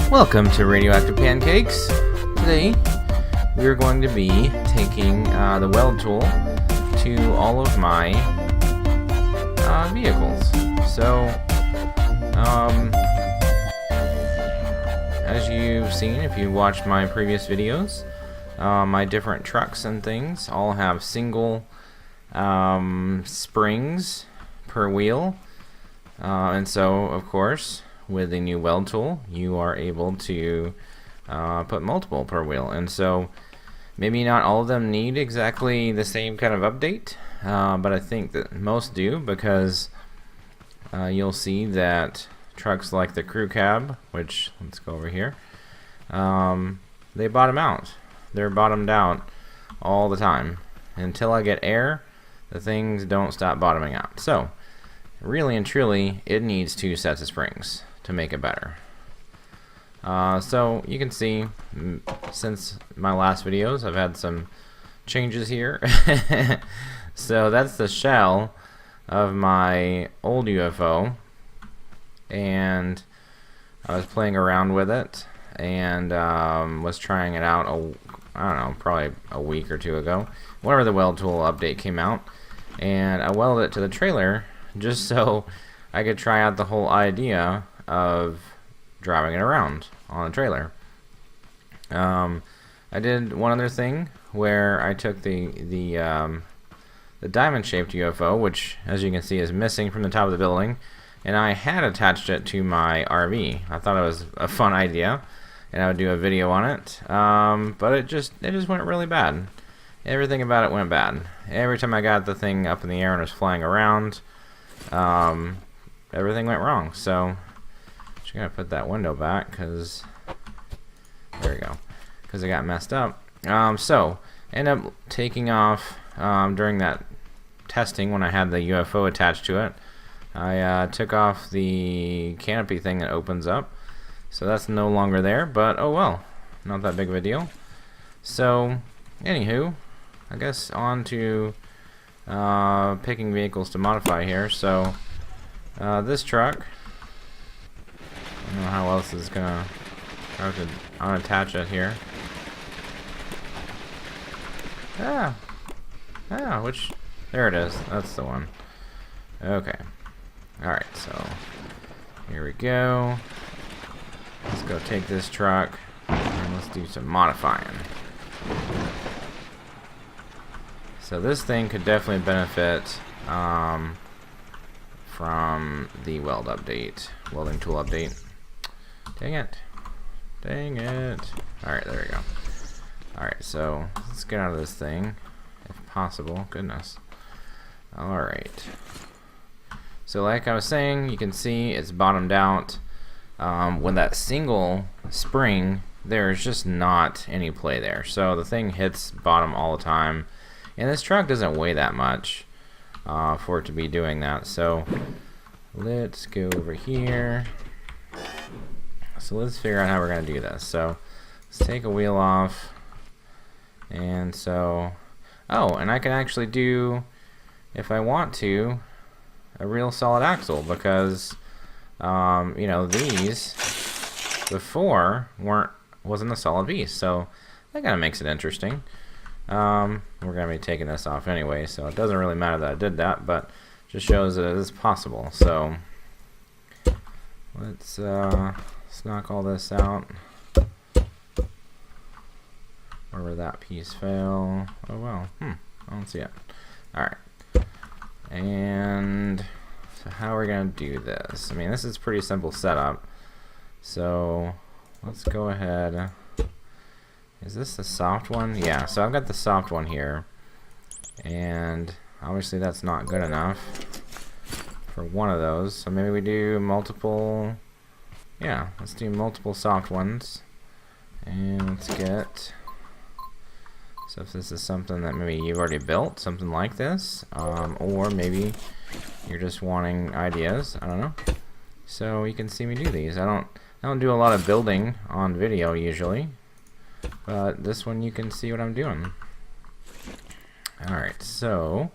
Welcome to Radioactive Pancakes. Today we are going to be taking the weld tool to all of my vehicles. So, as you've seen, if you watched my previous videos, my different trucks and things all have single springs per wheel, and so of course with the new weld tool you are able to put multiple per wheel, and so maybe not all of them need exactly the same kind of update, but I think that most do, because you'll see that trucks like the crew cab, which, let's go over here, they bottom out. They're bottomed out all the time. Until I get air, the things don't stop bottoming out. So, really and truly, it needs 2 sets of springs to make it better. So, you can see, since my last videos, I've had some changes here. So, that's the shell of my old UFO, and I was playing around with it and was trying it out I don't know, probably a week or 2 ago, whenever the weld tool update came out, and I welded it to the trailer just so I could try out the whole idea of driving it around on a trailer. I did one other thing where I took the diamond-shaped UFO, which, as you can see, is missing from the top of the building, and I had attached it to my RV. I thought it was a fun idea, and I would do a video on it, but it just went really bad. Everything about it went bad. Every time I got the thing up in the air and was flying around, everything went wrong. So, just gonna put that window back, because there we go, because it got messed up. So, ended up taking off during that testing when I had the UFO attached to it. I took off the canopy thing that opens up, so that's no longer there, but oh well, not that big of a deal. So, anywho, I guess on to picking vehicles to modify here. So, this truck, I don't know how else is gonna, I have to unattach it here. Which, there it is, that's the one. Okay, alright, so here we go. Let's go take this truck and let's do some modifying. So this thing could definitely benefit from the welding tool update. Dang it. Alright, there we go. Alright, so let's get out of this thing if possible. Goodness. Alright. So like I was saying, you can see it's bottomed out. With that single spring, there's just not any play there. So the thing hits bottom all the time. And this truck doesn't weigh that much for it to be doing that. So let's go over here. So let's figure out how we're going to do this. So let's take a wheel off. And so, oh, and I can actually do, if I want to, a real solid axle, because you know, these before wasn't a solid piece, so that kind of makes it interesting. We're gonna be taking this off anyway, so it doesn't really matter that I did that, but just shows that it is possible. So let's knock all this out. Wherever that piece fell. Oh well. I don't see it. All right. And so how are we gonna do this? I mean, this is pretty simple setup. So let's go ahead. Is this the soft one? Yeah, so I've got the soft one here. And obviously that's not good enough for one of those. So maybe we do multiple. Yeah, let's do multiple soft ones. And let's get, so if this is something that maybe you've already built, something like this, or maybe you're just wanting ideas, I don't know. So you can see me do these. I don't do a lot of building on video usually, but this one you can see what I'm doing. All Alright, so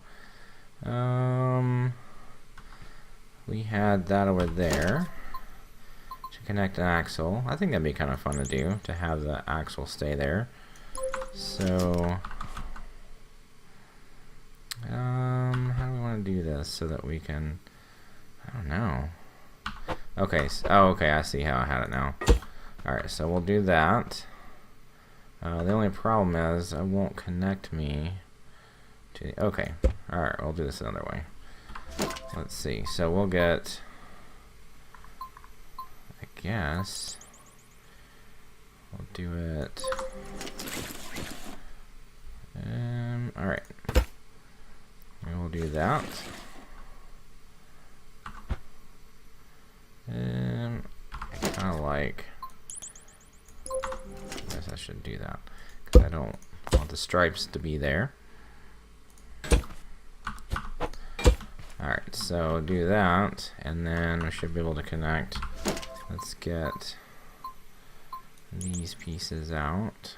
we had that over there to connect an axle. I think that'd be kind of fun to do, to have the axle stay there. So how do we want to do this so that we can, I don't know. Okay, so, oh, okay, I see how I had it now. Alright, so we'll do that. The only problem is it won't connect me to, okay, alright, we'll do this another way. Let's see, so we'll get, I guess, we'll do it, alright, we'll do that. I kind of like, I guess I should do that because I don't want the stripes to be there. Alright, so do that, and then we should be able to connect. Let's get these pieces out.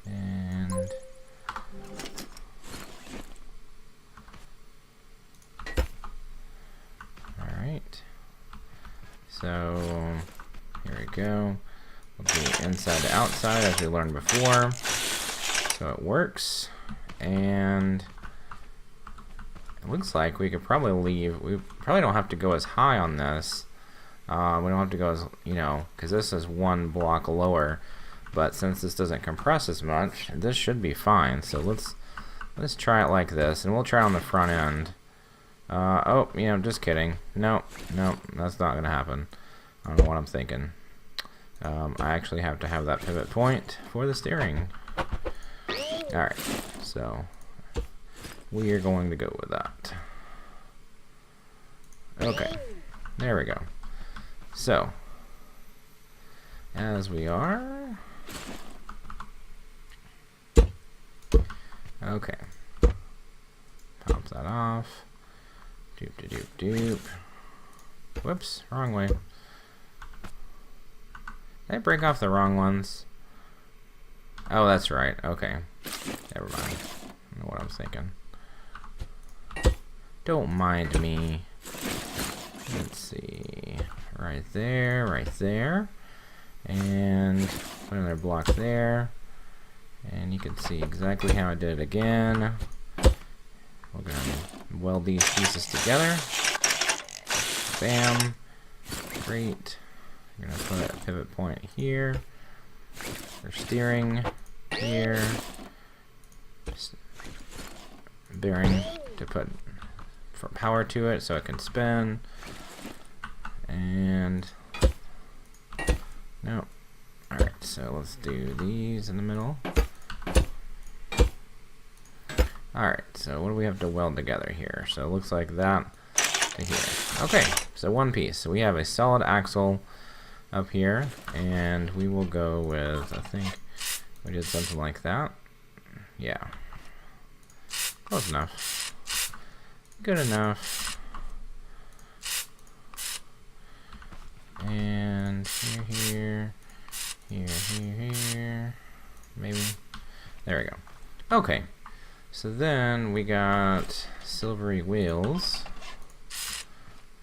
And alright, so here we go. We'll do inside to outside as we learned before. So it works, and it looks like we could probably leave. We probably don't have to go as high on this. We don't have to go as, you know, because this is one block lower. But since this doesn't compress as much, this should be fine. So let's try it like this, and we'll try on the front end. Oh, you know, just kidding. Nope, that's not gonna happen. I don't know what I'm thinking. I actually have to have that pivot point for the steering. Alright, so we are going to go with that. Okay, there we go. So, as we are, okay, pop that off. Doop de doop doop. Whoops, wrong way. Did I break off the wrong ones? Oh, that's right. Okay, never mind. I don't know what I'm thinking. Don't mind me. Let's see. Right there. And put another block there. And you can see exactly how I did it again. We're going to weld these pieces together. Bam. Great. We're going to put a pivot point here. For steering. Here. Bearing to put for power to it so it can spin. And no. Alright, so let's do these in the middle. Alright, so what do we have to weld together here? So it looks like that to here. Okay, so one piece. So we have a solid axle up here, and we will go with, I think we did something like that. Yeah. Close enough. Good enough. And here, maybe. There we go. Okay. So then we got silvery wheels.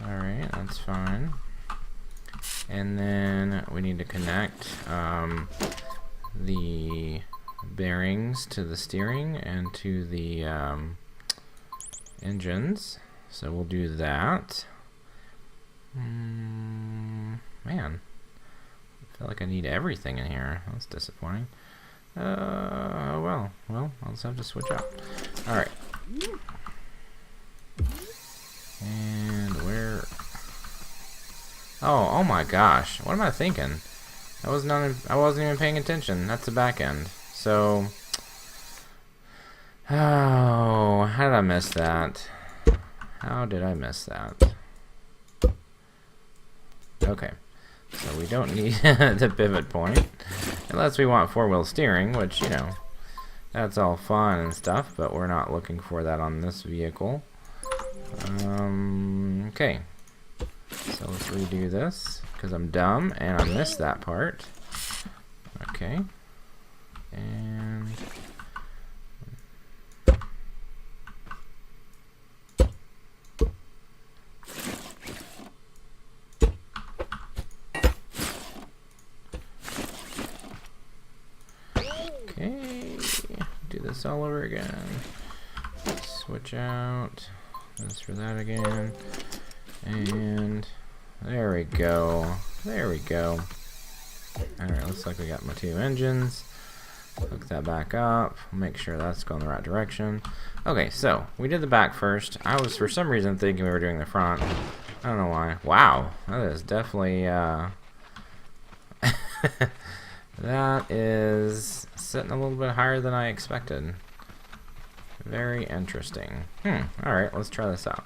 Alright, that's fine. And then we need to connect the bearings to the steering and to the engines. So we'll do that. Man, I feel like I need everything in here. That's disappointing. Well, I'll just have to switch up. Alright. And where? Oh my gosh. What am I thinking? I wasn't even paying attention. That's the back end. So, oh, how did I miss that? How did I miss that? Okay. So we don't need the pivot point, unless we want four-wheel steering, which, you know, that's all fun and stuff, but we're not looking for that on this vehicle. Okay. So let's redo this, because I'm dumb, and I missed that part. Okay. And this all over again. Switch out this for that again. And there we go. There we go. Alright, looks like we got my 2 engines. Hook that back up. Make sure that's going the right direction. Okay, so we did the back first. I was for some reason thinking we were doing the front. I don't know why. Wow, that is definitely that is sitting a little bit higher than I expected. Very interesting. Alright, let's try this out.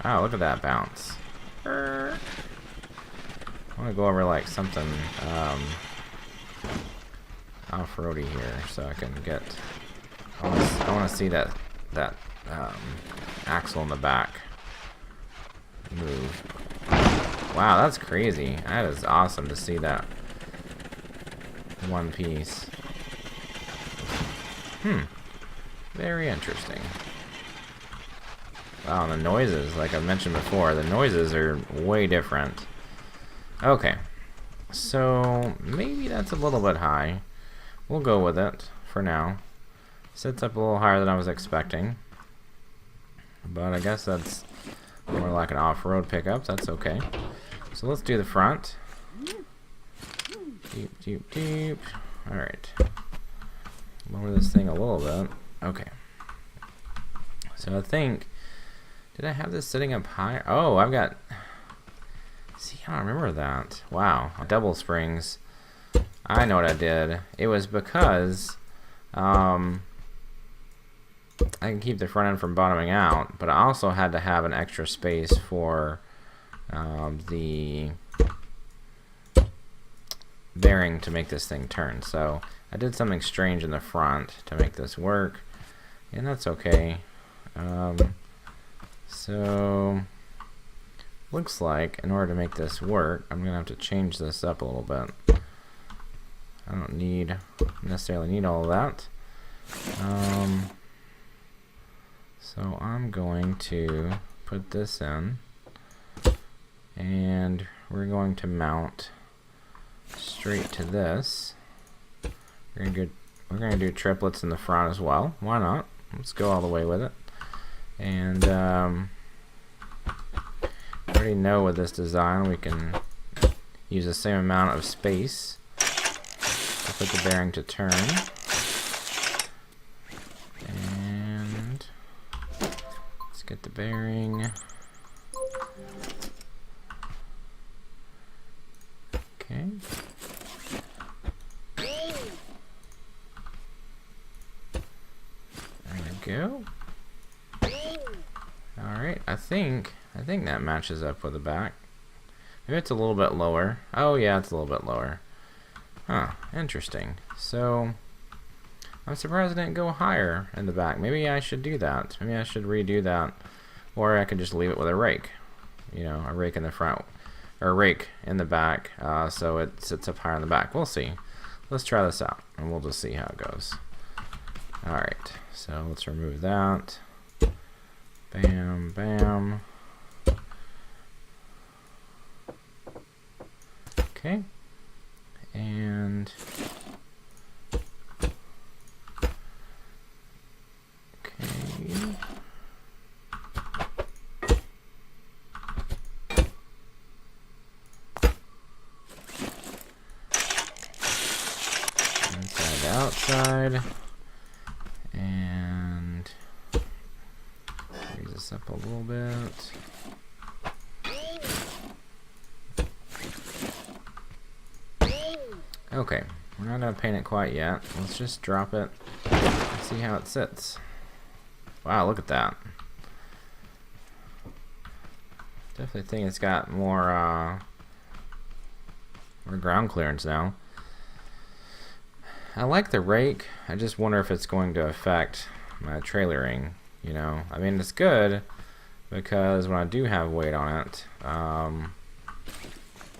Wow, look at that bounce. I want to go over like something off-roady here so I can get... I want to see that axle in the back move. Wow, that's crazy. That is awesome to see that one piece. Very interesting. Wow, and the noises, like I mentioned before, the noises are way different. Okay, so maybe that's a little bit high. We'll go with it for now. Sits up a little higher than I was expecting, but I guess that's more like an off-road pickup. That's okay. So let's do the front. Deep, deep, deep. Alright. Lower this thing a little bit. Okay. So I think... Did I have this sitting up higher? Oh, I've got... See, I don't remember that. Wow. Double springs. I know what I did. It was because... I can keep the front end from bottoming out, but I also had to have an extra space for the bearing to make this thing turn. So I did something strange in the front to make this work, and that's okay. So looks like in order to make this work, I'm gonna have to change this up a little bit. I don't necessarily need all of that. So I'm going to put this in, and we're going to mount straight to this. We're gonna do triplets in the front as well. Why not? Let's go all the way with it. And I already know with this design we can use the same amount of space to put the bearing to turn. And let's get the bearing. Okay. There we go. Alright, I think that matches up with the back. Maybe it's a little bit lower. Oh yeah, it's a little bit lower. Huh, interesting. So I'm surprised it didn't go higher in the back. Maybe I should do that. Maybe I should redo that. Or I could just leave it with a rake. You know, a rake in the front, or a rake in the back, so it sits up higher in the back. We'll see. Let's try this out, and we'll just see how it goes. Alright, so let's remove that. Bam, bam. Okay. And okay. Inside to outside. And raise this up a little bit. Okay, we're not going to paint it quite yet. Let's just drop it and see how it sits. Wow, look at that. Definitely think it's got more ground clearance now. I like the rake. I just wonder if it's going to affect my trailering. You know, I mean, it's good because when I do have weight on it,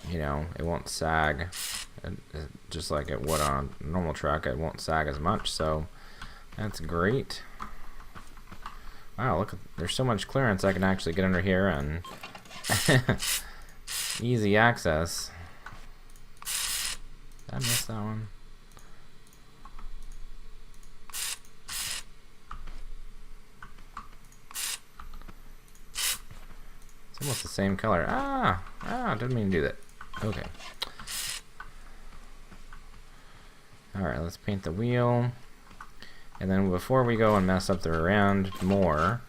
you know, it won't sag. Just like it would on a normal truck, it won't sag as much, so that's great. Wow, look, there's so much clearance I can actually get under here and easy access. Did I miss that one? It's almost the same color. Didn't mean to do that. Okay. Alright, let's paint the wheel. And then before we go and mess up the round more,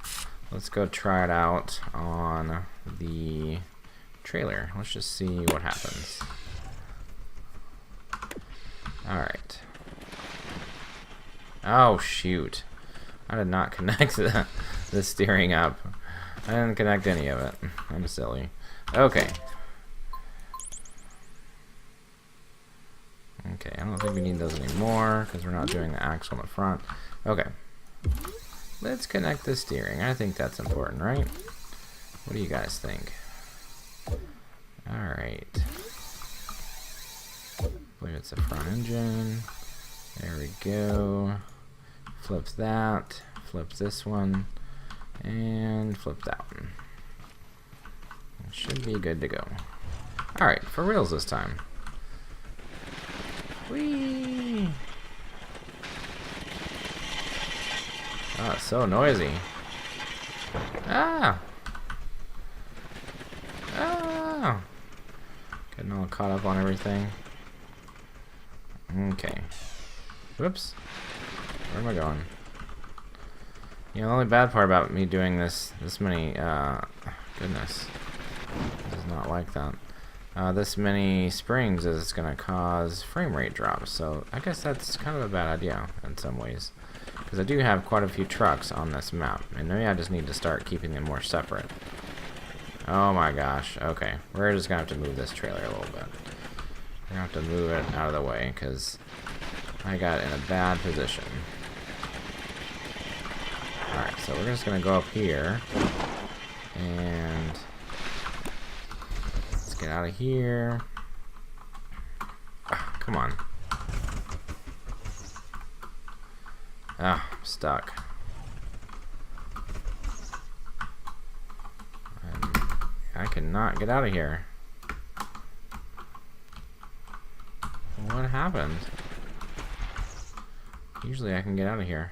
let's go try it out on the trailer. Let's just see what happens. Alright. Oh, shoot. I did not connect the steering up. I didn't connect any of it. I'm silly. Okay. Okay, I don't think we need those anymore because we're not doing the axle in the front. Okay. Let's connect the steering. I think that's important, right? What do you guys think? Alright. I believe it's the front engine. There we go. Flip that. Flip this one. And flip that one. It should be good to go. Alright, for reals this time. Whee! Oh, it's so noisy. Ah! Ah! Getting all caught up on everything. Okay. Whoops. Where am I going? You know, the only bad part about me doing this many, goodness. This is not like that. This many springs is going to cause frame rate drops, so I guess that's kind of a bad idea in some ways. Because I do have quite a few trucks on this map, and maybe I just need to start keeping them more separate. Oh my gosh, okay. We're just going to have to move this trailer a little bit. We're going to have to move it out of the way, because I got it in a bad position. Alright, so we're just going to go up here, and let's get out of here. Ah, come on. Ah, I'm stuck. I cannot get out of here. What happened? Usually I can get out of here.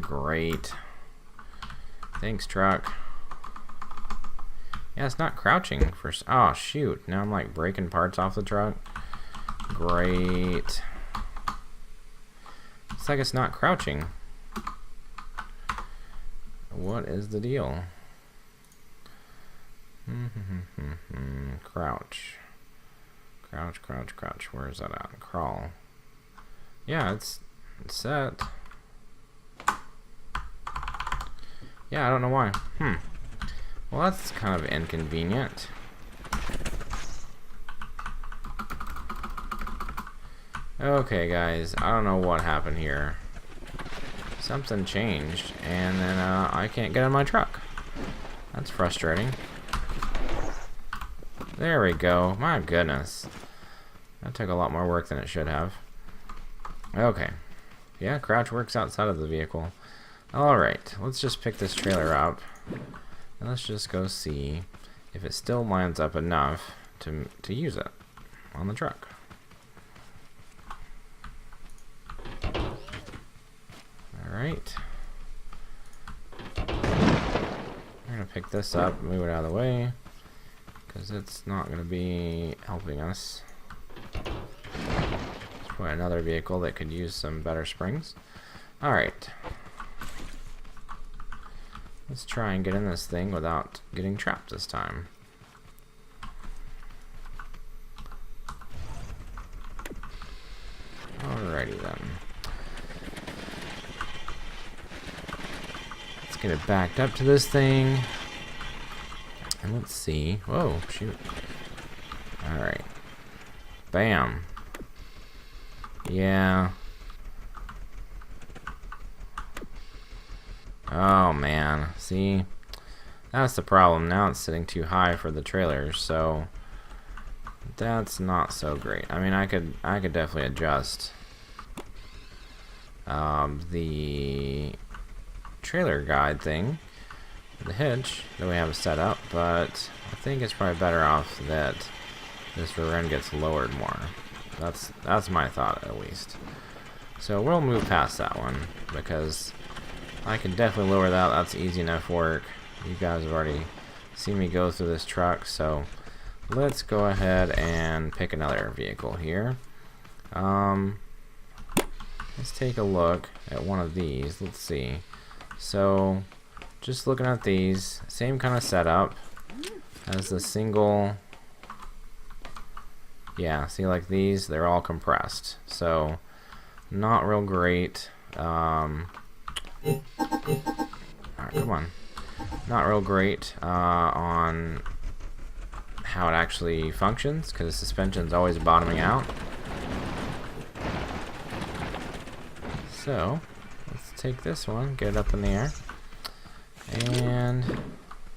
Great. Thanks, truck. Yeah, it's not crouching for... Oh, shoot. Now I'm like breaking parts off the truck. Great. It's like it's not crouching. What is the deal? Crouch. Crouch, crouch, crouch. Where is that at? Crawl. Yeah, it's set. Yeah, I don't know why. Well, that's kind of inconvenient. Okay, guys, I don't know what happened here. Something changed, and then I can't get in my truck. That's frustrating. There we go. My goodness. That took a lot more work than it should have. Okay. Yeah, crouch works outside of the vehicle. Alright, let's just pick this trailer up. And let's just go see if it still lines up enough to use it on the truck. Alright. We're going to pick this up, move it out of the way, because it's not going to be helping us. Let's put another vehicle that could use some better springs. Alright. Let's try and get in this thing without getting trapped this time. Alrighty then. Let's get it backed up to this thing. And let's see. Whoa, shoot. Alright. Bam. Yeah. Oh man, see, that's the problem. Now it's sitting too high for the trailer, so that's not so great. I mean, I could definitely adjust the trailer guide thing, the hitch that we have set up, but I think it's probably better off that this rear end gets lowered more. That's my thought, at least. So we'll move past that one, because I can definitely lower that. That's easy enough work. You guys have already seen me go through this truck, so let's go ahead and pick another vehicle here. Let's take a look at one of these. Let's see. So just looking at these, same kind of setup as the single. Yeah, see, like these, they're all compressed, so not real great. Alright, come on. Not real great on how it actually functions, because the suspension's always bottoming out. So let's take this one, get it up in the air, and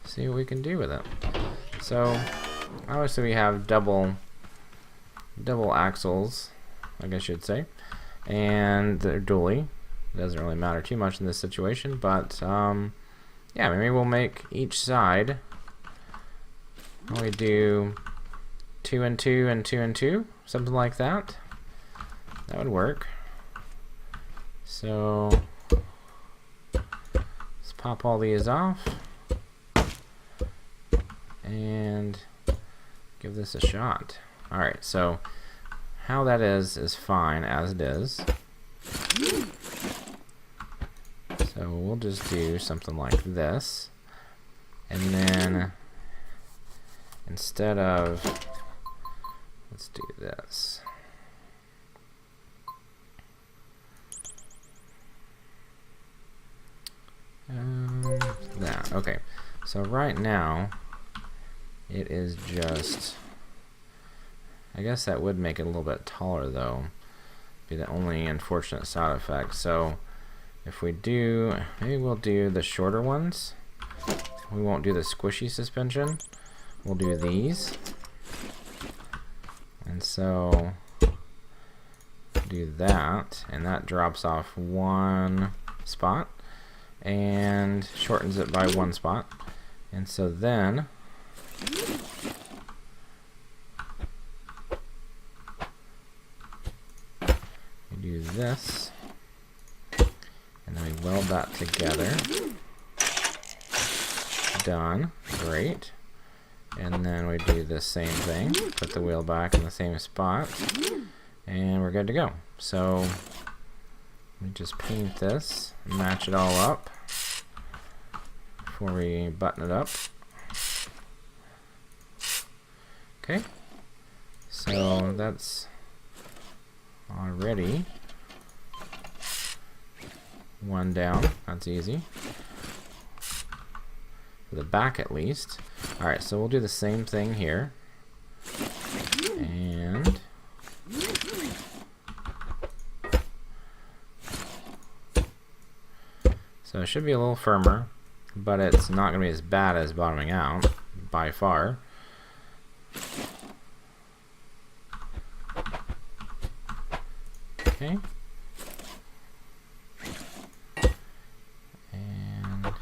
see what we can do with it. So obviously we have double axles, I guess you'd say, and they're dually. It doesn't really matter too much in this situation, but yeah, maybe we'll make each side. We do 2 and 2 and 2 and 2, something like that. That would work. So let's pop all these off and give this a shot. Alright, so how that is fine as it is. So we'll just do something like this, and then instead of, let's do this. That, okay. So right now it is just, I guess that would make it a little bit taller though, be the only unfortunate side effect. So if we do, maybe we'll do the shorter ones. We won't do the squishy suspension. We'll do these. And so do that, and that drops off one spot and shortens it by one spot. And so then we do this, and then we weld that together. Done. Great. And then we do the same thing, put the wheel back in the same spot, and we're good to go. So we just paint this, match it all up before we button it up. Okay, so that's already one down. That's easy. For the back at least. Alright, so we'll do the same thing here. And so it should be a little firmer, but it's not going to be as bad as bottoming out by far. Okay. And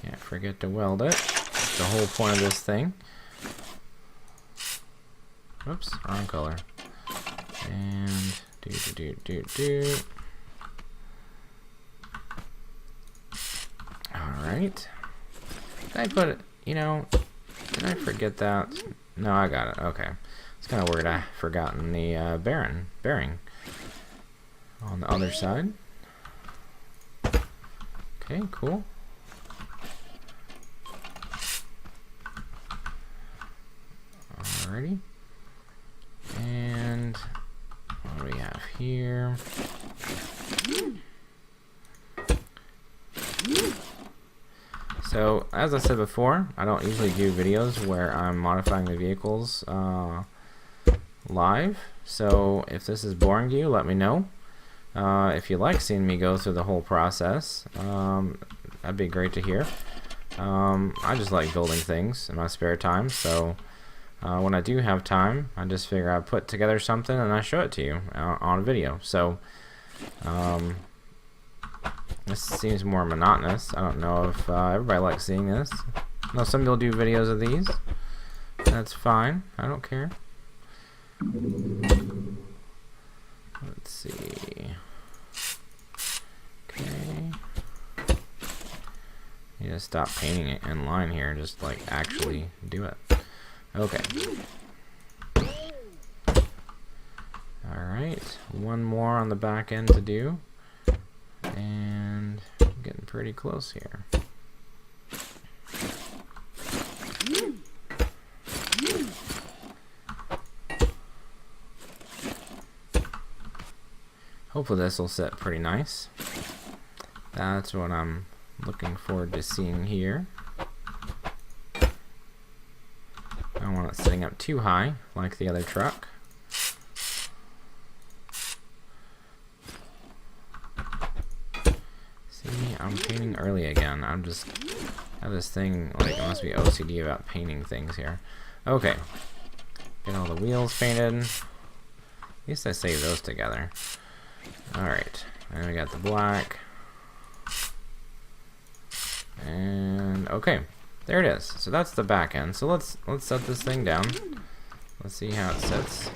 can't forget to weld it. That's the whole point of this thing. Oops, wrong color. And do. Alright. Did I put it, you know, did I forget that? No, I got it. Okay. It's kind of weird. I forgotten the bearing on the other side. Okay, cool. Alrighty. And what do we have here? So, as I said before, I don't usually do videos where I'm modifying the vehicles live. So, if this is boring to you, let me know. If you like seeing me go through the whole process, that'd be great to hear. I just like building things in my spare time, so when I do have time, I just figure I put together something and I show it to you on a video. So, this seems more monotonous. I don't know if everybody likes seeing this. I know some people do videos of these, That's fine. I don't care. Let's see. Okay. You just stop painting it in line here and just like actually do it. Okay. Alright, one more on the back end to do. And I'm getting pretty close here. Hopefully this will sit pretty nice. That's what I'm looking forward to seeing here. I don't want it sitting up too high like the other truck. See, I'm painting early again. I'm just have this thing like I must be OCD about painting things here. Okay, get all the wheels painted. At least I saved those together. Alright, and we got the black. And okay, there it is. So that's the back end. So let's set this thing down. Let's see how it sits.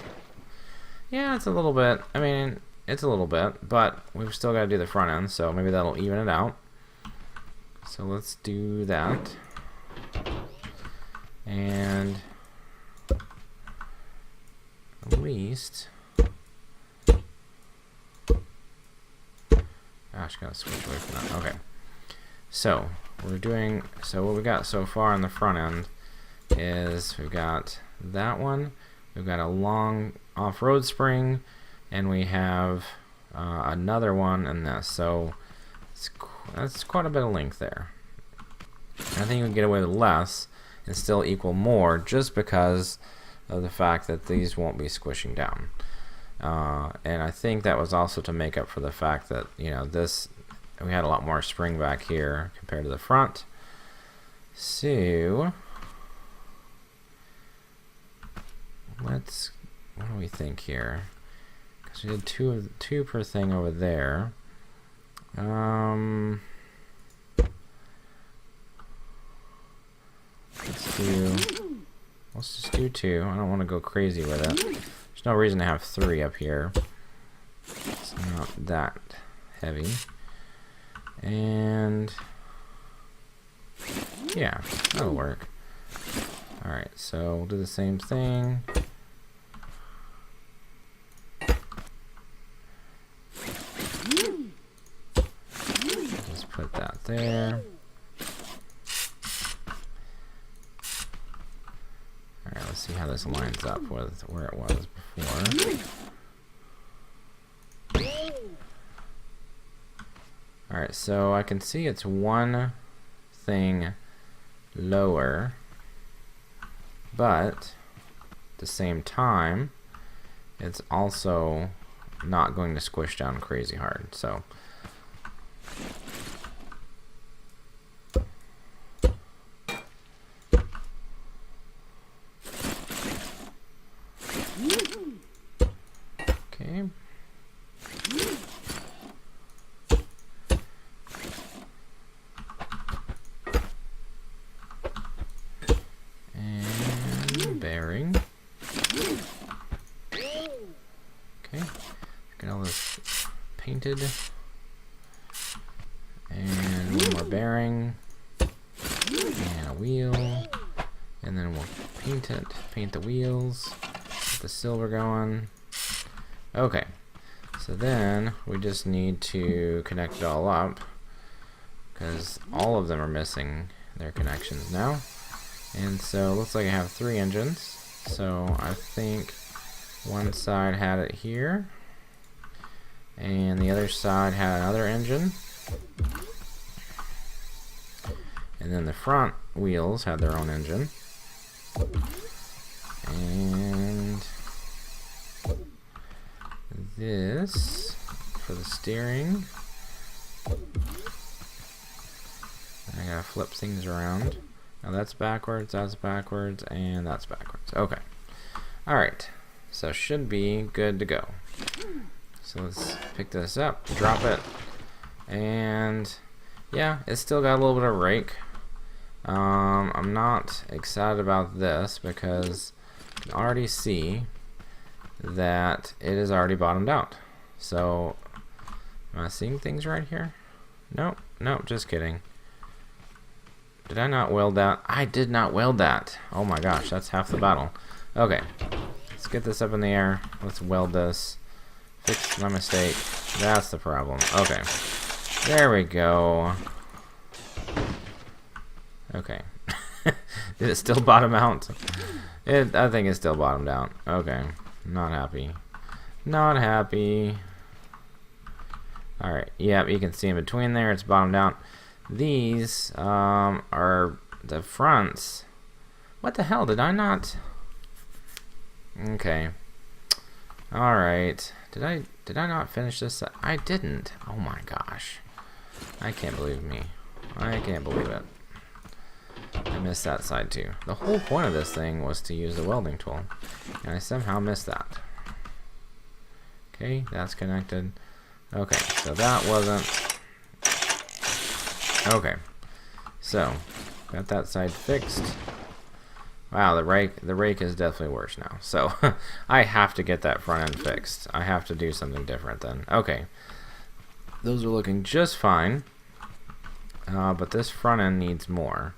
Yeah, it's a little bit. I mean, it's a little bit, but we've still got to do the front end, so maybe that'll even it out. So let's do that. And at least, gosh, gotta switch away from that. Okay. So what we got so far on the front end is we've got that one, we've got a long off-road spring, and we have another one in this. So that's quite a bit of length there. I think we can get away with less and still equal more just because of the fact that these won't be squishing down. And I think that was also to make up for the fact that, you know, we had a lot more spring back here compared to the front. So what do we think here? Because we did two per thing over there. Let's just do 2. I don't want to go crazy with it. There's no reason to have 3 up here. It's not that heavy. And yeah, that'll work. Alright, so we'll do the same thing. Just put that there. Alright, let's see how this lines up with where it was before. Alright, so I can see it's one thing lower, but at the same time, it's also not going to squish down crazy hard. So okay. And bearing. Okay. Get all this painted. And one more bearing. And a wheel. And then we'll paint it. Paint the wheels. Get the silver going. Okay. So then we just need to connect it all up, because all of them are missing their connections now. And so it looks like I have 3 engines. So I think one side had it here, and the other side had another engine. And then the front wheels had their own engine. And this for the steering. I gotta flip things around. Now that's backwards, and that's backwards. Okay. Alright. So should be good to go. So let's pick this up, drop it, and yeah, it's still got a little bit of rake. I'm not excited about this because I can already see that it is already bottomed out. So, am I seeing things right here? Nope, nope, just kidding. Did I not weld that? I did not weld that. Oh my gosh, that's half the battle. Okay, let's get this up in the air. Let's weld this. Fix my mistake. That's the problem. Okay, there we go. Okay. Did it still bottom out? I think it still bottomed out. Okay. Not happy. Not happy. Alright. Yep, you can see in between there. It's bottomed out. These are the fronts. What the hell? Did I not? Okay. Alright. Did I not finish this? I didn't. Oh my gosh. I can't believe me. I can't believe it. I missed that side too. The whole point of this thing was to use the welding tool, and I somehow missed that. Okay, that's connected. Okay, so that wasn't. Okay, so got that side fixed. Wow, the rake is definitely worse now. So I have to get that front end fixed. I have to do something different then. Okay, those are looking just fine, but this front end needs more.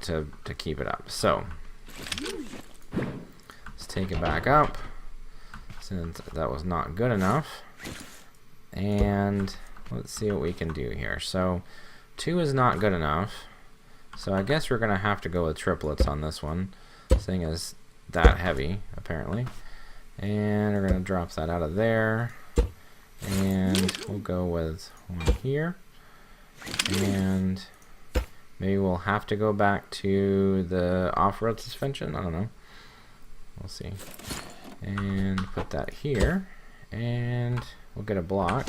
To keep it up. So let's take it back up since that was not good enough, and let's see what we can do here. So 2 is not good enough, so I guess we're gonna have to go with triplets on this one. This thing is that heavy apparently, and we're gonna drop that out of there, and we'll go with one here, and maybe we'll have to go back to the off-road suspension. I don't know. We'll see. And put that here. And we'll get a block.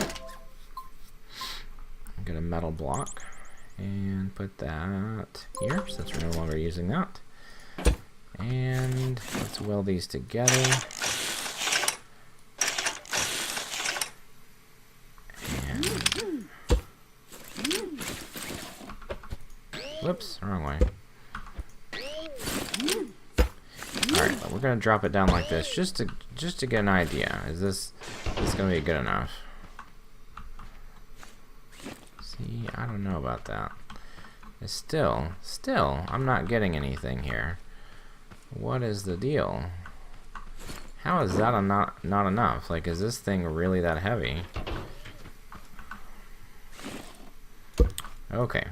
Get a metal block. And put that here, since we're no longer using that. And let's weld these together. Whoops, wrong way. Alright, we're gonna drop it down like this just to get an idea. Is this gonna be good enough? See, I don't know about that. It's still, I'm not getting anything here. What is the deal? How is that not enough? Like, is this thing really that heavy? Okay.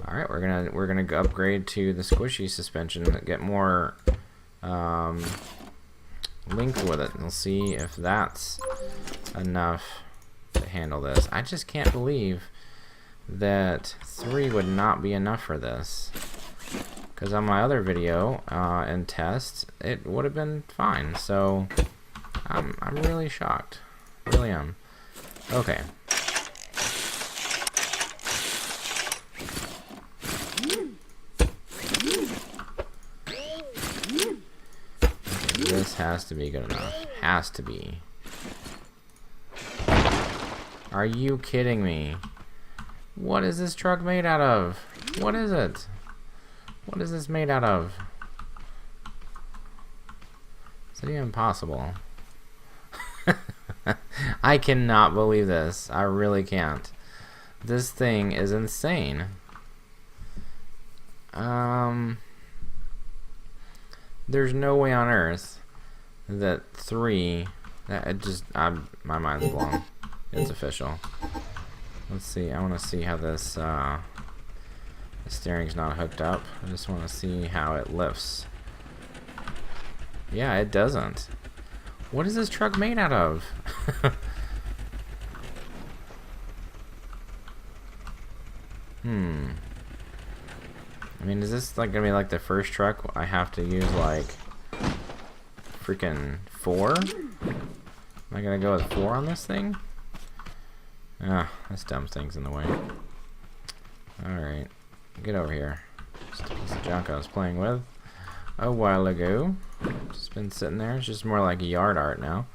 Alright, we're gonna go upgrade to the squishy suspension and get more length with it. We'll see if that's enough to handle this. I just can't believe that 3 would not be enough for this. Because on my other video and test, it would have been fine. So I'm really shocked. Really am. Okay. This has to be good enough. Has to be. Are you kidding me? What is this truck made out of? What is it? What is this made out of? Is it even possible? I cannot believe this. I really can't. This thing is insane. There's no way on earth that 3, that it just, my mind's blown. It's official. Let's see, I want to see how this, the steering's not hooked up. I just want to see how it lifts. Yeah, it doesn't. What is this truck made out of? I mean, is this like gonna be like the first truck I have to use like freaking 4? Am I gonna go with 4 on this thing? Ah, this dumb thing's in the way. Alright, get over here. Just a piece of junk I was playing with a while ago. Just been sitting there. It's just more like yard art now.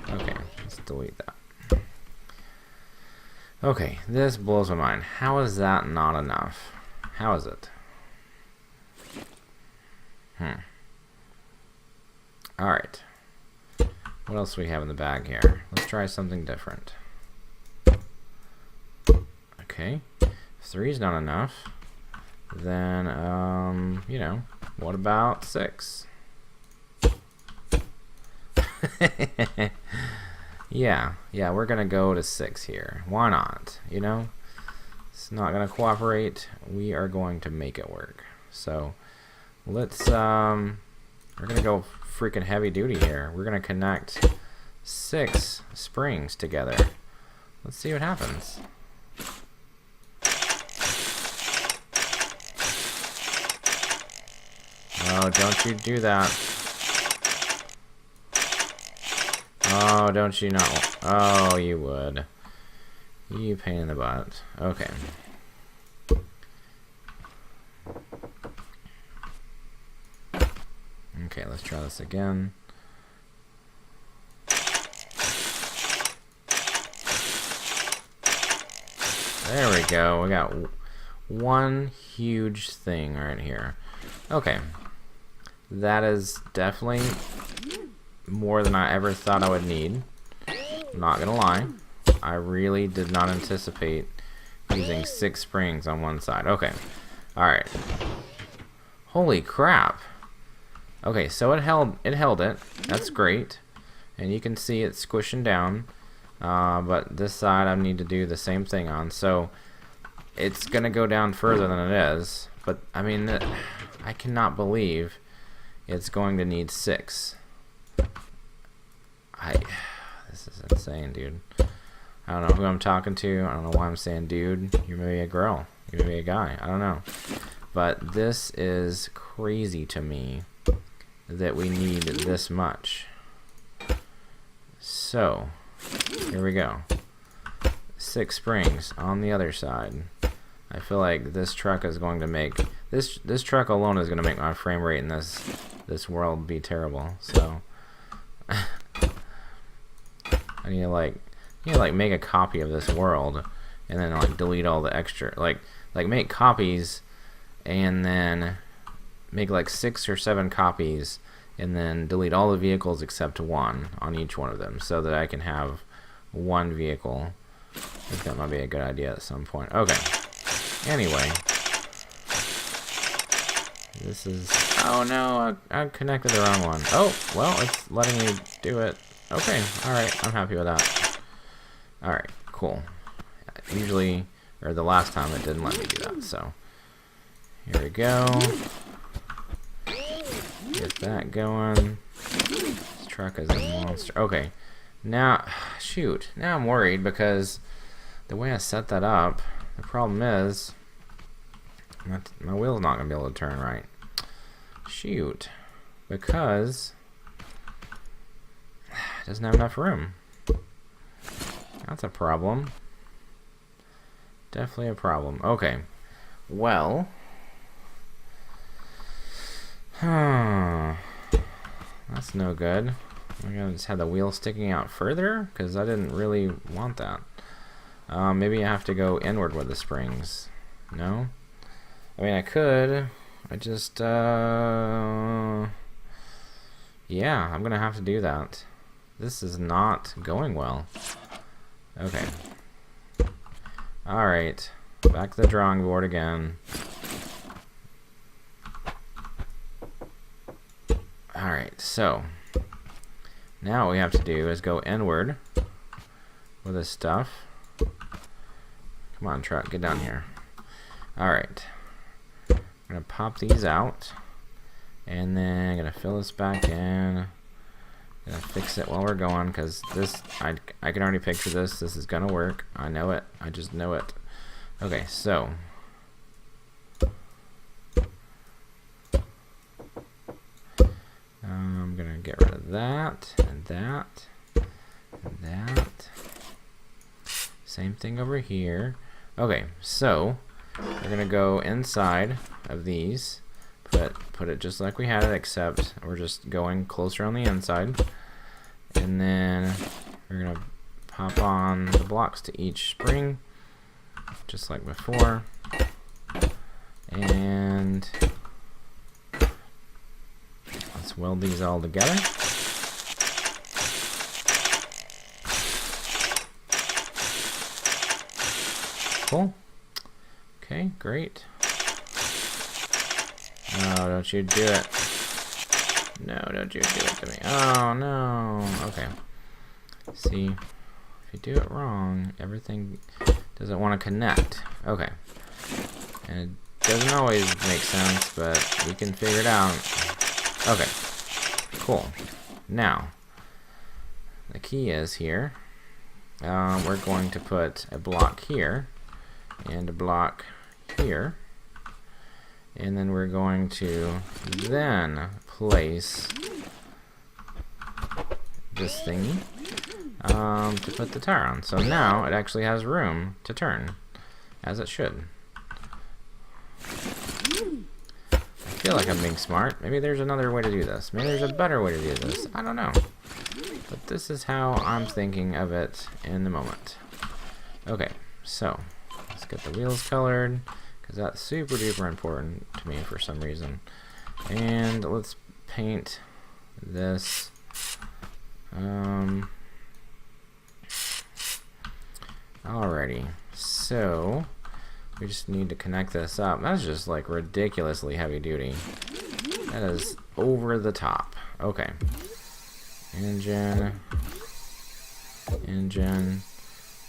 Okay, let's delete that. Okay, this blows my mind. How is that not enough? How is it? Alright. What else do we have in the bag here? Let's try something different. Okay. If 3 is not enough, then, you know, what about 6? Yeah, we're gonna go to 6 here. Why not? You know? It's not gonna cooperate. We are going to make it work. So, let's, we're gonna go freaking heavy duty here. We're gonna connect 6 springs together. Let's see what happens. Oh, don't you do that. Oh, don't you not? Oh, you would. You pain in the butt. Okay. Okay, let's try this again. There we go. We got one huge thing right here. Okay. That is definitely more than I ever thought I would need. I'm not gonna lie. I really did not anticipate using 6 springs on one side. Okay. Alright. Holy crap. Okay, so it held it. That's great. And you can see it squishing down. But this side I need to do the same thing on. So it's gonna go down further than it is. But I mean, I cannot believe it's going to need 6. This is insane, dude. I don't know who I'm talking to. I don't know why I'm saying dude. You may be a girl. You may be a guy. I don't know. But this is crazy to me that we need this much. So, here we go. 6 springs on the other side. I feel like this truck is going to make this truck alone is going to make my frame rate in this world be terrible. So I need to like make a copy of this world and then like delete all the extra like make copies and then make like 6 or 7 copies and then delete all the vehicles except 1 on each one of them so that I can have 1 vehicle. I think that might be a good idea at some point. Okay. Anyway. This is... Oh no, I connected the wrong one. Oh, well, it's letting me do it. Okay, alright, I'm happy with that. Alright, cool. Usually, or the last time it didn't let me do that, so. Here we go. Get that going. This truck is a monster. Okay, now, shoot. Now I'm worried because the way I set that up, the problem is my wheel's not going to be able to turn right. Shoot. Because it doesn't have enough room. That's a problem. Definitely a problem. Okay. Well. That's no good. I'm going to just have the wheel sticking out further because I didn't really want that. Maybe I have to go inward with the springs. No? I mean, I could. I just, yeah, I'm going to have to do that. This is not going well. Okay. Alright. Back to the drawing board again. Alright, so now what we have to do is go inward with this stuff. Come on, truck, get down here. Alright. I'm going to pop these out. And then I'm going to fill this back in. Gonna fix it while we're going, because this, I can already picture this. This is gonna work. I know it. I just know it. Okay, so. I'm gonna get rid of that, and that, and that. Same thing over here. Okay, so we're gonna go inside of these. Put it just like we had it, except we're just going closer on the inside. And then we're gonna pop on the blocks to each spring. just like before. And let's weld these all together. Cool. Okay, great. No, don't you do it. No, don't you do it to me. Oh, no. Okay. See, if you do it wrong, everything doesn't want to connect. Okay. And it doesn't always make sense, but we can figure it out. Okay. Cool. Now, the key is here. We're going to put a block here and a block here. And then we're going to then place this thingy to put the tire on. So now it actually has room to turn, as it should. I feel like I'm being smart. Maybe there's another way to do this. Maybe there's a better way to do this. I don't know. But this is how I'm thinking of it in the moment. Okay, so let's get the wheels colored, because that's super duper important to me for some reason. And let's paint this. Alrighty, so we just need to connect this up. That's just like ridiculously heavy duty. That is over the top. Okay. Engine,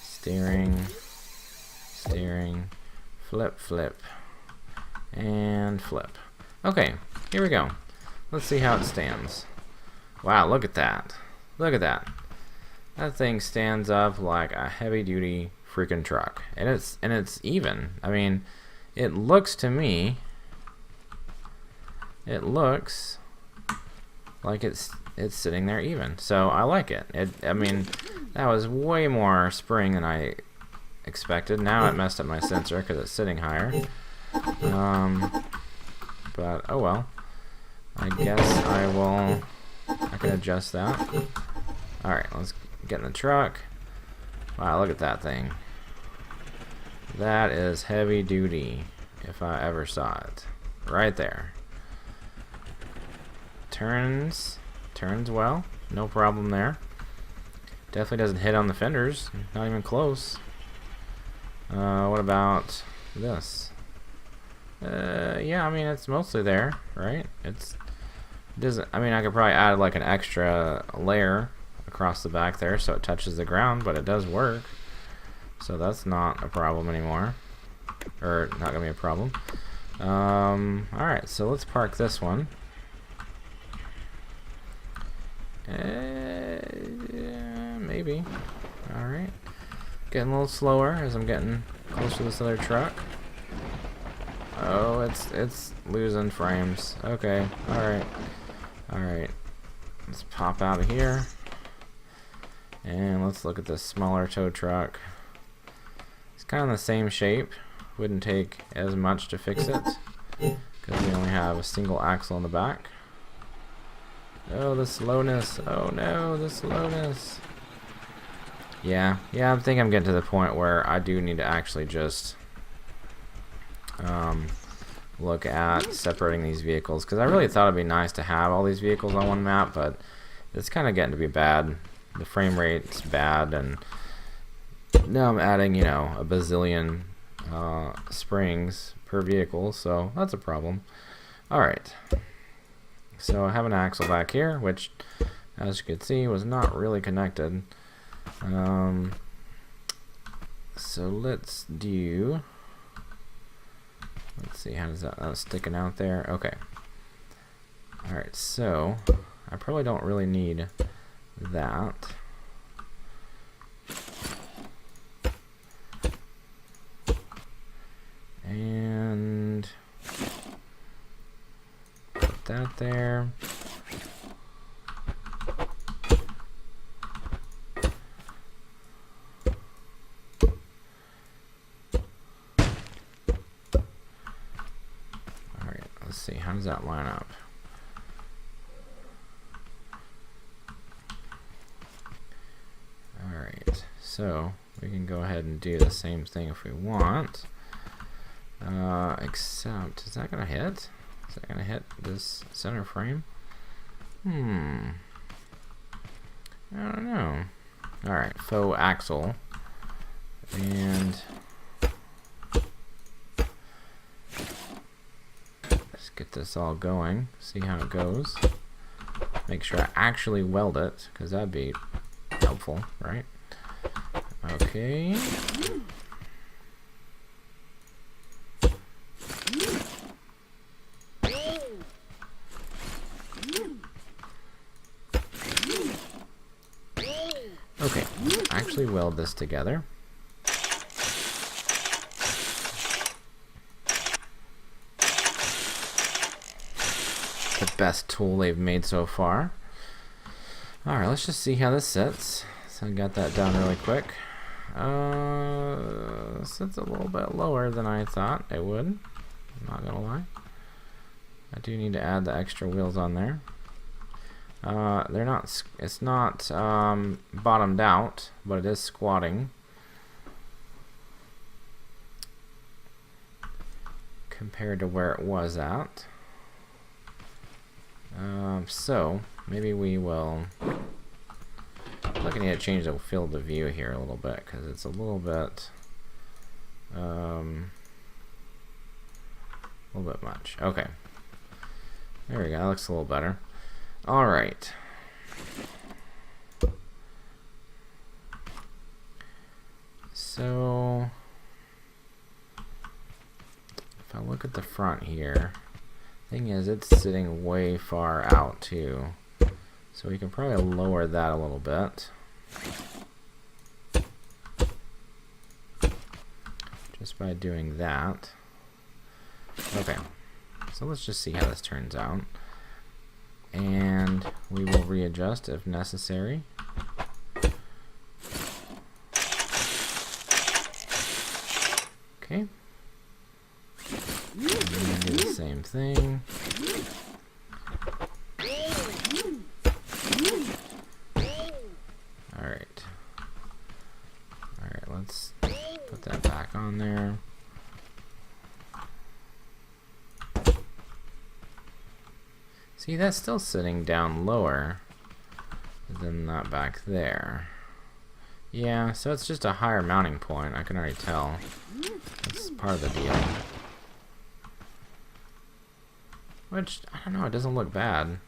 steering, flip, and flip. Okay, here we go. Let's see how it stands. Wow, look at that. Look at that. That thing stands up like a heavy-duty freaking truck. And it's even. I mean, it looks to me, it looks like it's sitting there even. So I like it. I mean, that was way more spring than I expected. Now it messed up my sensor because it's sitting higher. But oh well. I guess I can adjust that. Alright, let's get in the truck. Wow, look at that thing. That is heavy duty, if I ever saw it. Right there. Turns well, no problem there. Definitely doesn't hit on the fenders, not even close. What about this? Yeah, I mean, it's mostly there, right? Doesn't, I mean, I could probably add like an extra layer across the back there so it touches the ground, but it does work. So that's not a problem anymore. Or not gonna be a problem. Alright, so let's park this one. Maybe. Alright. Getting a little slower as I'm getting close to this other truck. Oh, it's losing frames. Okay, alright. Alright. Let's pop out of here. And let's look at this smaller tow truck. It's kind of the same shape. Wouldn't take as much to fix it, because we only have a single axle in the back. Oh, the slowness. Oh no, the slowness. Yeah, I think I'm getting to the point where I do need to actually just look at separating these vehicles, because I really thought it'd be nice to have all these vehicles on one map, but it's kind of getting to be bad. The frame rate's bad, and now I'm adding, you know, a bazillion springs per vehicle, so that's a problem. Alright, so I have an axle back here, which, as you can see, was not really connected. So let's do, let's see, how does that, sticking out there? Okay. Alright, so I probably don't really need that. And put that there. Alright, let's see, how does that line up? Alright, so we can go ahead and do the same thing if we want. Except, is that gonna hit? Is that gonna hit this center frame? I don't know. Alright, faux axle. And let's get this all going, see how it goes. Make sure I actually weld it, because that'd be helpful, right? Okay. Okay, actually weld this together. The best tool they've made so far. Alright, let's just see how this sits. So I got that done really quick. Sits a little bit lower than I thought it would. I'm not gonna lie. I do need to add the extra wheels on there. They're not. It's not bottomed out, but it is squatting compared to where it was at. So maybe we will. I'm looking to change the field of view here a little bit because it's a little bit much. Okay, there we go. That looks a little better. All right. So if I look at the front here, thing is it's sitting way far out too. So we can probably lower that a little bit. Just by doing that. Okay. So let's just see how this turns out. And we will readjust if necessary. Okay. And do the same thing. Alright. Alright, let's put that back on there. See, that's still sitting down lower than that back there. Yeah, so it's just a higher mounting point. I can already tell. That's part of the deal. Which, I don't know, it doesn't look bad.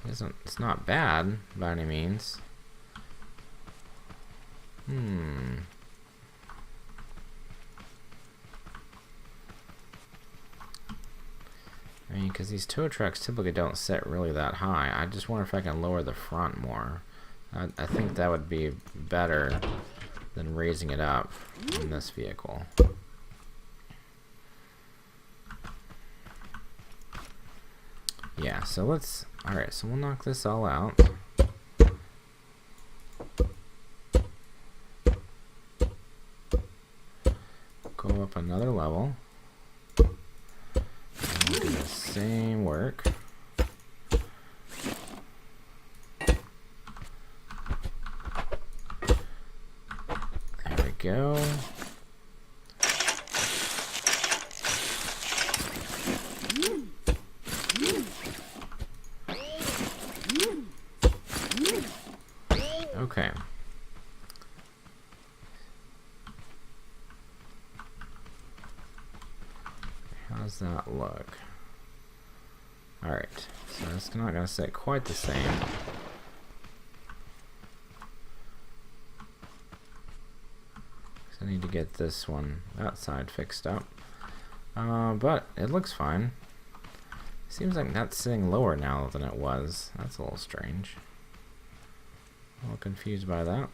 It's not bad by any means. I mean, because these tow trucks typically don't sit really that high. I just wonder if I can lower the front more. I think that would be better than raising it up in this vehicle. Yeah, so let's... Alright, so we'll knock this all out. Go up another level. We'll do the same work. There we go. Okay. How does that look? Alright, so it's not going to sit quite the same. So I need to get this one, that side fixed up. But it looks fine. Seems like that's sitting lower now than it was. That's a little strange. A little confused by that.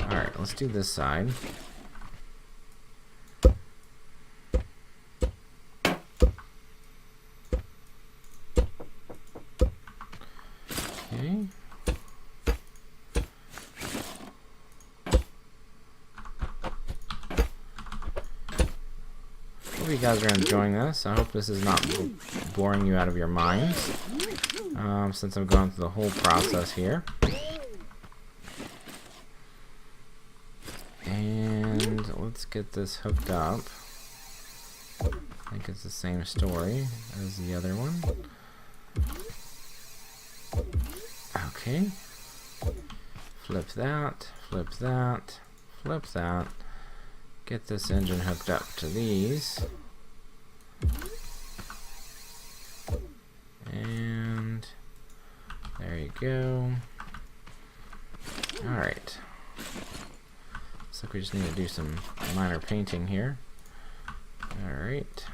Alright, let's do this side. Okay. Hope you guys are enjoying this. I hope this is not boring you out of your minds. Since I've gone through the whole process here. get this hooked up. I think it's the same story as the other one. Okay. Flip that, flip that, flip that. Get this engine hooked up to these. And there you go. Alright. Looks like we just need to do some minor painting here. Alright.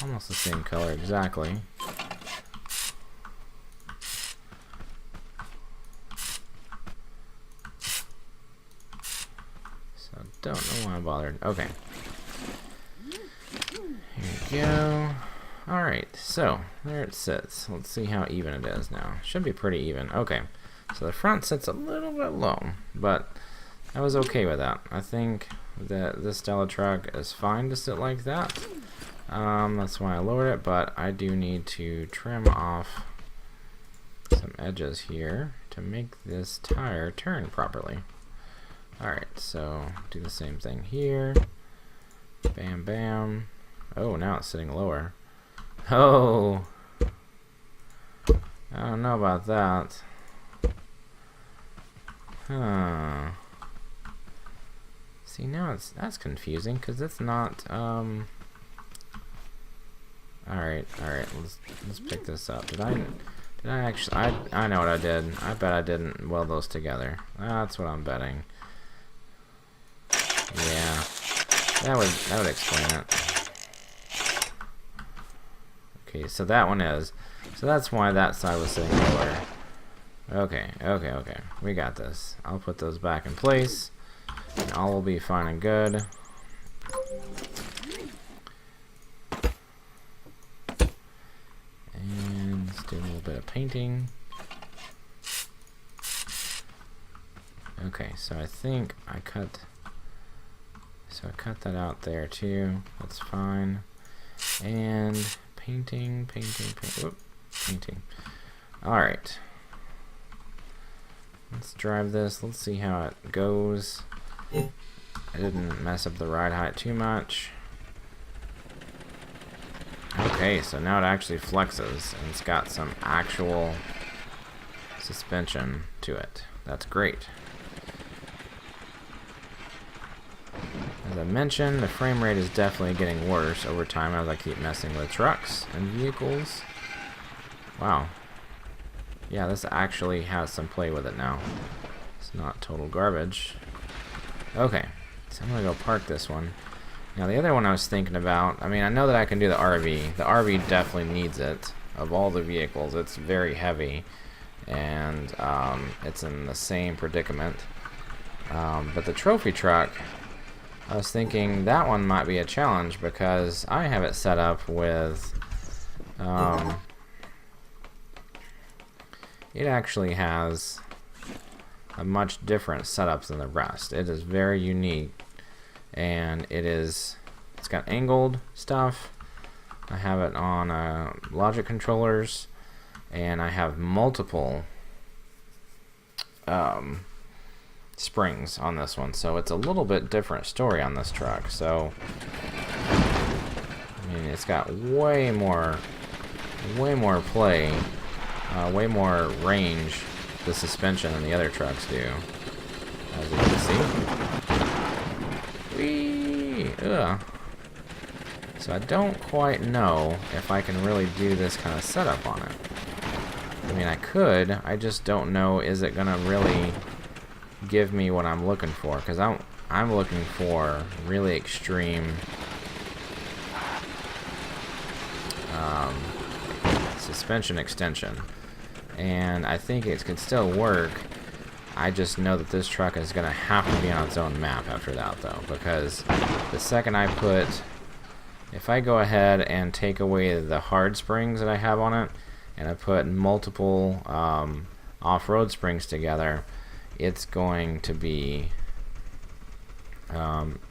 Almost the same color exactly. So don't know why I bothered. Okay. Here we go. Alright, so there it sits. Let's see how even it is now. Should be pretty even. Okay. So the front sits a little bit low, but I was okay with that. I think that this style of truck is fine to sit like that. That's why I lowered it, but I do need to trim off some edges here to make this tire turn properly. Alright, so do the same thing here. Bam, bam. Oh, now it's sitting lower. Oh! I don't know about that. Huh. See, now that's confusing because it's not Alright, let's pick this up. Did I actually I know what I did. I bet I didn't weld those together. That's what I'm betting. Yeah. That would explain it. Okay, so that one is. So that's why that side was sitting lower. Okay. We got this. I'll put those back in place. And all will be fine and good. And let's do a little bit of painting. Okay, so I think I cut that out there too. That's fine. And painting. Alright. Let's drive this. Let's see how it goes. I didn't mess up the ride height too much. Okay, so now it actually flexes and it's got some actual suspension to it. That's great. As I mentioned, the frame rate is definitely getting worse over time as I keep messing with trucks and vehicles. Wow. Yeah, this actually has some play with it now. It's not total garbage. Okay, so I'm gonna go park this one. Now the other one I was thinking about, I mean, I know that I can do the RV. The RV definitely needs it. Of all the vehicles, it's very heavy, and it's in the same predicament. But the trophy truck, I was thinking that one might be a challenge because I have it set up with it actually has a much different setup than the rest. It is very unique, and it's got angled stuff. I have it on logic controllers, and I have multiple springs on this one, so it's a little bit different story on this truck. So I mean, it's got way more play, way more range, the suspension, than the other trucks do, as you can see. Whee! Ugh. So I don't quite know if I can really do this kind of setup on it. I mean, I could, I just don't know, is it gonna really give me what I'm looking for? Because I'm looking for really extreme suspension extension, and I think it could still work. I just know that this truck is gonna have to be on its own map after that, though, because the second if I go ahead and take away the hard springs that I have on it, and I put multiple off-road springs together, it's going to be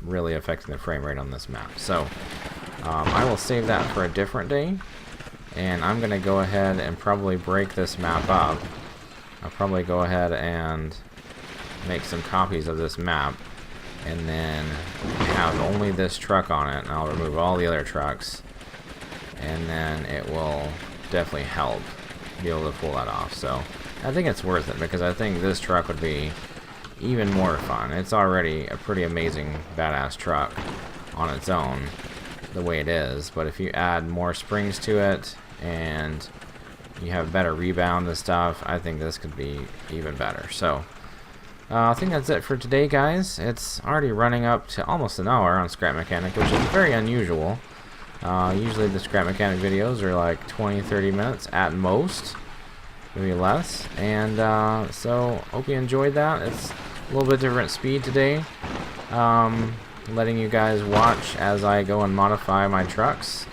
really affecting the frame rate on this map. So I will save that for a different day, and I'm going to go ahead and probably break this map up I'll probably go ahead and make some copies of this map and then have only this truck on it, and I'll remove all the other trucks, and then it will definitely help be able to pull that off. So I think it's worth it, because I think this truck would be even more fun. It's already a pretty amazing badass truck on its own the way it is, but if you add more springs to it and you have better rebound and stuff, I think this could be even better. So I think that's it for today, guys. It's already running up to almost an hour on Scrap Mechanic, which is very unusual. Usually the Scrap Mechanic videos are like 20-30 minutes at most, maybe less. And so hope you enjoyed that. It's a little bit different speed today, letting you guys watch as I go and modify my trucks.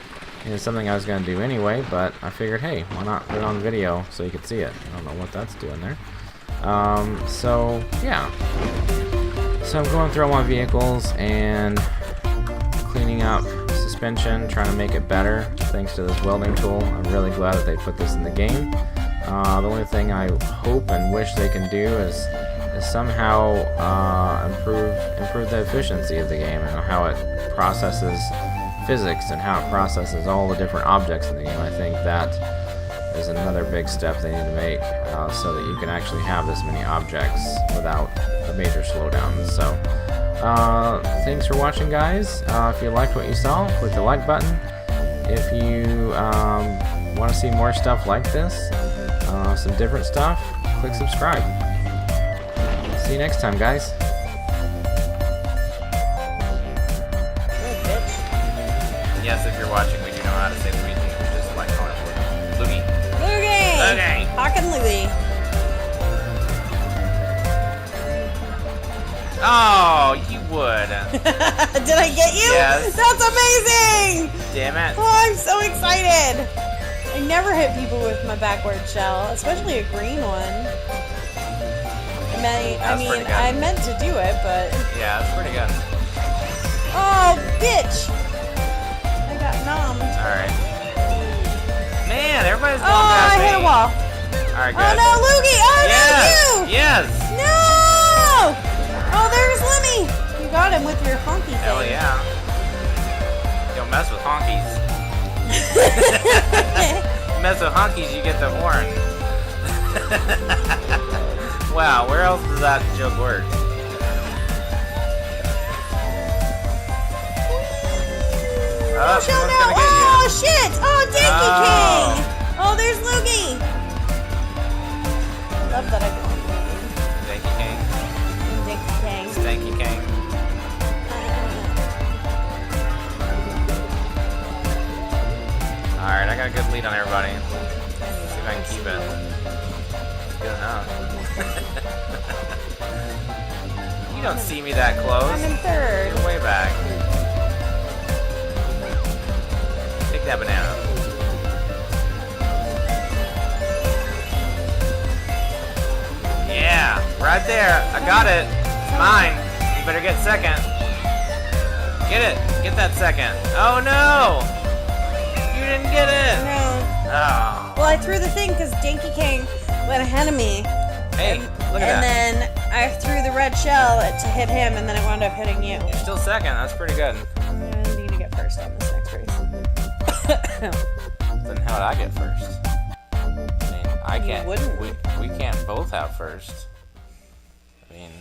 And it's something I was going to do anyway, but I figured, hey, why not put it on video so you could see it. I don't know what that's doing there. So yeah, so I'm going through all my vehicles and cleaning up suspension, trying to make it better thanks to this welding tool. I'm really glad that they put this in the game. The only thing I hope and wish they can do is somehow improve the efficiency of the game and how it processes physics and how it processes all the different objects in the game. I think that is another big step they need to make, so that you can actually have this many objects without a major slowdown. So thanks for watching, guys. If you liked what you saw, click the like button. If you want to see more stuff like this, some different stuff, click subscribe. See you next time, guys. Yes, if you're watching, we do know how to say Luigi. We just like calling it Luigi. Luigi! Okay. Hawkin' Luigi. Oh, you would. Did I get you? Yes. That's amazing! Damn it. Oh, I'm so excited. I never hit people with my backward shell, especially a green one. I meant to do it, but... Yeah, that's pretty good. Oh, bitch! I got numb. Alright. Man, everybody's going Oh, past I me. hit a wall. Alright, good. Oh no, Luigi! Oh Yes! no, you! Yes! No! Oh, there's Lemmy! You got him with your honky thing. Hell yeah. Don't mess with honkies. Mess with honkies, you get the horn. Wow, where else does that joke work? Oh, Show now! Oh shit! Oh, Dinky King! Oh, there's Luigi! Love that I can Dinky King. Dinky King. Stanky King. Alright, I got a good lead on everybody. Let's see if I can keep it. Good enough. You don't see me that close. I'm in third. You're way back. Take that banana. Yeah, right there. I got it. It's mine. You better get second. Get it. Get that second. Oh no! You didn't get it. No. Oh. Well, I threw the thing because Dinky King went ahead of me. Hey, look at that. And then I threw the red shell to hit him, and then it wound up hitting you. You're still second. That's pretty good. I need to get first on this next race. Then how did I get first? I mean, I You can't. wouldn't. We can't both have first. I mean.